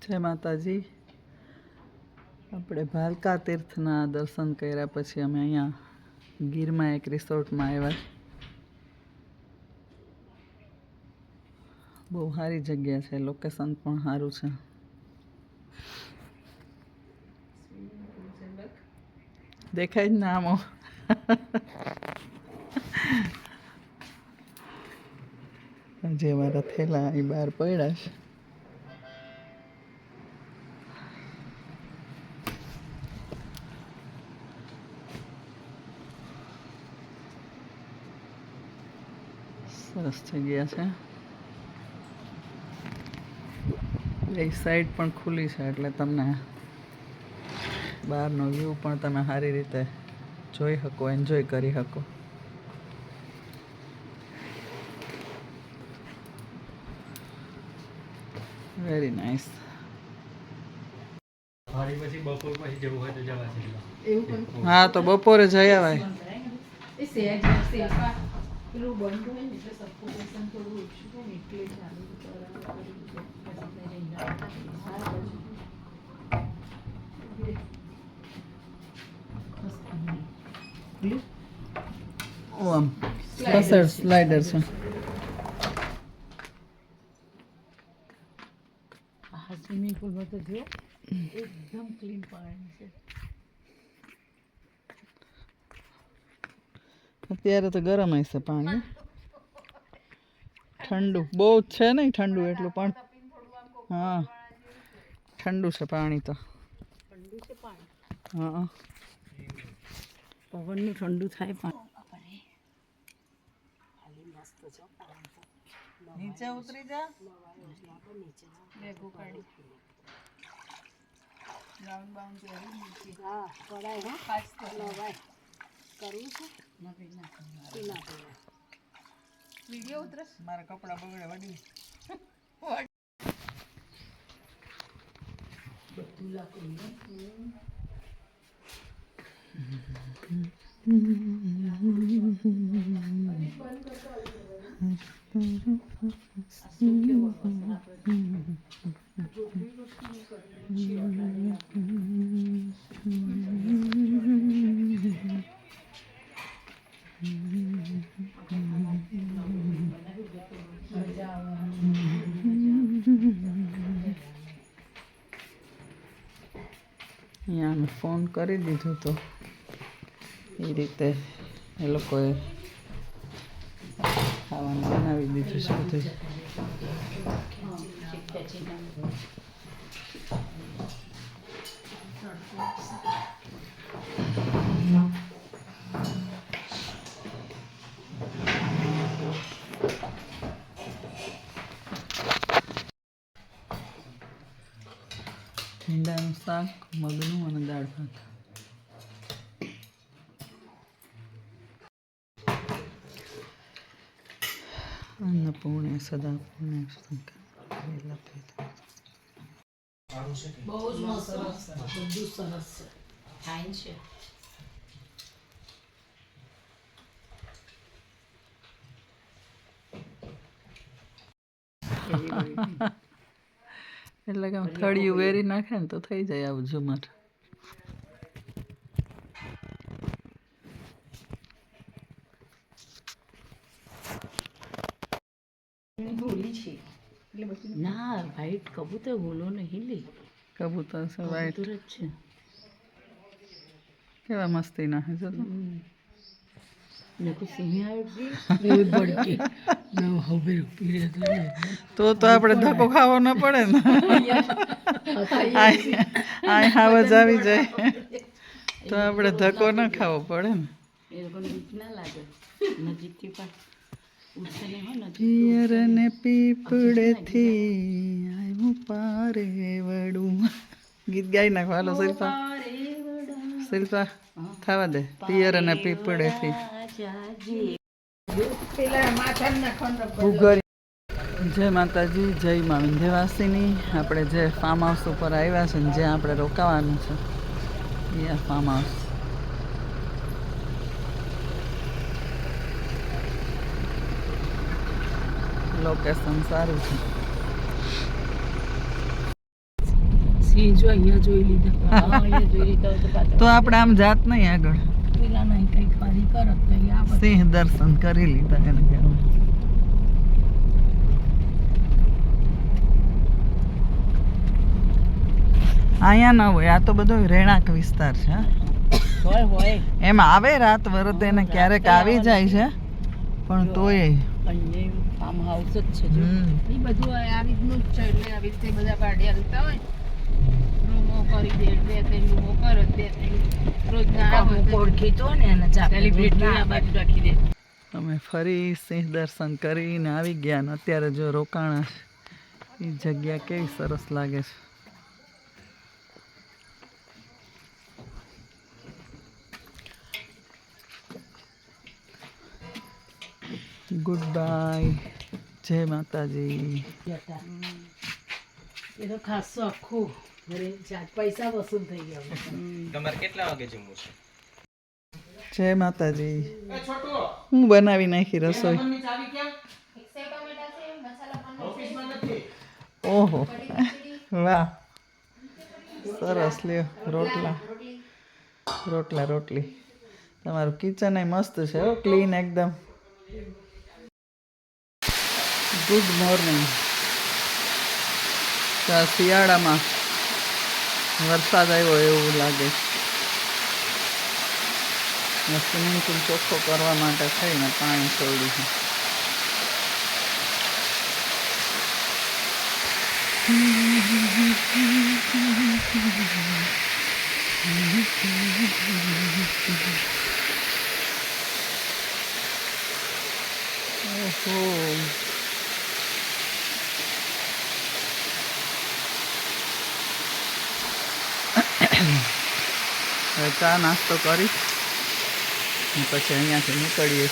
જય માતાજી. આપણે ભાલકા તીર્થના દર્શન કર્યા પછી અમે અહીંયા ગીરમાં એક રિસોર્ટમાં આવ્યા. બહુ સારી જગ્યા છે, લોકેશન પણ સારું છે. દેખાય જ ના આમો. જે મારા થેલા અહીં બહાર પડ્યા છે. સરસ જગ્યા છે. એ સાઈડ પણ ખુલ્લી છે એટલે તમને બહારનો વ્યૂ પણ તમે સારી રીતે જોઈ શકો, એન્જોય કરી શકો. Very nice. હા તો બપોરે જઈ આવાય. આમ સ્લાઇડર છે. સ્વિમિંગ પુલમાં તો જો એકદમ ક્લીન પાણી છે. અત્યારે તો ગરમ હશે પાણી, ઠંડુ બહુ જ છે નહીં ઠંડુ એટલું પણ. હા ઠંડુ છે પાણી તો. હા પવનનું ઠંડુ થાય પાણી. નીચે ઉતરી જા. મારા કપડા બગડે વડી બધું લાગતું. અહીંયા અમે ફોન કરી દીધો તો એ રીતે એ લોકોએ ખાવાનું બનાવી દીધું છે બધું. ભીંડાનું શાક, મગનું અને દાળ ભાત. અન્નપૂર્ણે સદા પૂર્ણે બહુ જ મસ્ત, બધું સરસ છે, ફાઇન છે. એટલે કે થળિયું વેરી નાખે ને તો થઈ જાય આવું ઝુમર. ના વ્હાઈટ કબૂતર બોલો નહીં લે. કબૂતર છે વ્હાઈટ જ છે. કેવા મસ્તી ના હે જો તો આપણે ધક્કો ખાવો ન પડે ને. આ આવાજ આવી જાય તો આપણે ધક્કો ન ખાવો પડે ને. એ લોકોને બીક ના લાગે નજીકથી પણ. પિયર ને પીપળેથી આવ્યું પારે વડું. ગીત ગાઈ નાખો. હાલો શિલ્પા, શિલ્પા ખાવા દે. પિયર અને પીપળેથી. જય માતાજી, જય મા વિંધ્યવાસીની. આપણે જે ફાર્મ હાઉસ ઉપર આવ્યા છે ને જ્યાં આપણે રોકાવાનું છે એ આ ફાર્મ હાઉસ. લોકેશન સારું છે. સિંહ જો અહીંયા જોઈ લીધા અહીંયા જોઈ લીધા તો પાછા તો આપણે આમ જાત નહીં આગળ પેલા નહીં કઈ ખરી કરત તો આ બધું સિંહ દર્શન કરી લીધા એને કહેવાય. અહીંયા ના હોય, આ તો બધો રહેણાંક વિસ્તાર છે હા. હોય એમ આવે રાત વરત એને ક્યારેક આવી જાય છે પણ તોય અહીંયા ફાર્મ હાઉસ જ છે જો એ બધું આ રીતનું જ છે એટલે આવી રીતે બધા ભાડિયા લેતા હોય રૂમો કરી દે બે ત્રણ રૂમો કરે બે ત્રણ રોજના ઓળખી તો ને એને સેલિબ્રિટી આ બાજુ રાખી દે. અમે ફરી સિંહ દર્શન કરીને આવી ગયા ને અત્યારે જો રોકાણા છે. એ જગ્યા કેવી સરસ લાગે છે. ગુડ બાય, જય માતાજી. એ તો ખાસો આખું પૈસા વસૂલ થઈ ગયા. તમારે કેટલા વાગે જમવું છે? જય માતાજી. હું બનાવી નાખી રસોઈ. ઓહો વાહ સરસ લ્યો. રોટલી તમારું કિચન મસ્ત છે હો, ક્લીન એકદમ. Good morning. શિયાળામાં વરસાદ આવ્યો એવું લાગે. સ્વિમિંગ પુલ ચોખ્ખો કરવા માટે થઈને પાણી છોડ્યું છે. ઓહો હવે ચા નાસ્તો કરી પછી અહીંયાથી નીકળીએ.